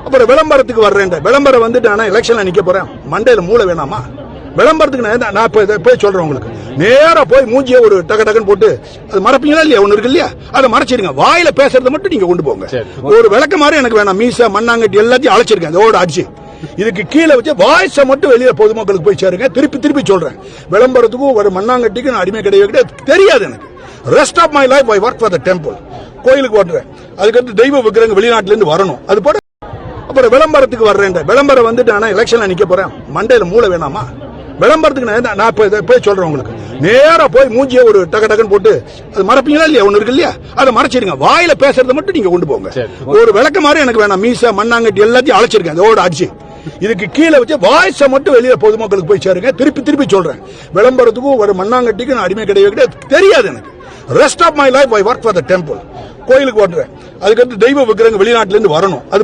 அப்புறம் விளம்பரத்துக்கு வர்றேன். விளம்பரம் வந்துட்டு நான் எலெக்ஷன்ல நிக்க போறேன். மண்டையில மூளை வேணாமா? விளம்பரத்துக்கு நான் போய் சொல்றேன் உங்களுக்கு. நேரா போய் மூஞ்சிய ஒரு டகன்னு போட்டு அது மறைப்பீங்களா இல்லையா? ஒண்ணு இருக்கு இல்லையா? அதை மறைச்சிருங்க. வாயில பேசுறதை மட்டும் நீங்க கொண்டு போங்க. ஒரு விளக்க மாதிரி எனக்கு வேணாம். மீச மண்ணாங்கட்டி எல்லாத்தையும் அழைச்சிருக்கேன். அதோட அடிச்சு இதுக்கு கீழே வச்சு வாய்ஸ மட்டும் வெளியே பொதுமக்களுக்கு போய் சேருங்க. திருப்பி சொல்றேன். விளம்பரத்துக்கும் ஒரு மண்ணாங்கட்டிக்கு நான் அடிமை கிடையாது தெரியாது எனக்கு. Rest of my life I work for the temple. கோயிலுக்கு ஓட்டுறேன். அதுக்கடுத்து தெய்வ விக்கிரங்க வெளிநாட்டுல இருந்து வரணும். அது போல அப்புறம் விளம்பரத்துக்கு வர்றேன். விளம்பரம் வந்துட்டு நான் எலெக்ஷன்ல நிக்க போறேன். மண்டையில மூளை வேணாமா? விளம்பரத்துக்கு நான் போய் சொல்றேன் உங்களுக்கு. நேரா போய் மூஞ்சிய ஒரு டகன்னு போட்டு அது மறைப்பீங்களா இல்லையா? ஒண்ணு இருக்கு இல்லையா? அதை மறைச்சிருங்க. வாயில பேசுறதை மட்டும் நீங்க கொண்டு போங்க. ஒரு விளக்க மாதிரி எனக்கு வேணாம். மீச மண்ணாங்கட்டி எல்லாத்தையும் அழைச்சிருக்கேன். அதோட அடிச்சு இதுக்கு கீழே வச்சு வாய்ஸ மட்டும் வெளியே பொதுமக்களுக்கு போய் சேருங்க. திருப்பி சொல்றேன். விளம்பரத்துக்கும் ஒரு மண்ணாங்கட்டிக்கு நான் அடிமை கிடையாது தெரியாது எனக்கு. Rest of my life I work for the temple. கோயிலுக்கு ஓட்டுறேன். அதுக்கடுத்து தெய்வ விக்கிரங்க வெளிநாட்டுல இருந்து வரணும். அது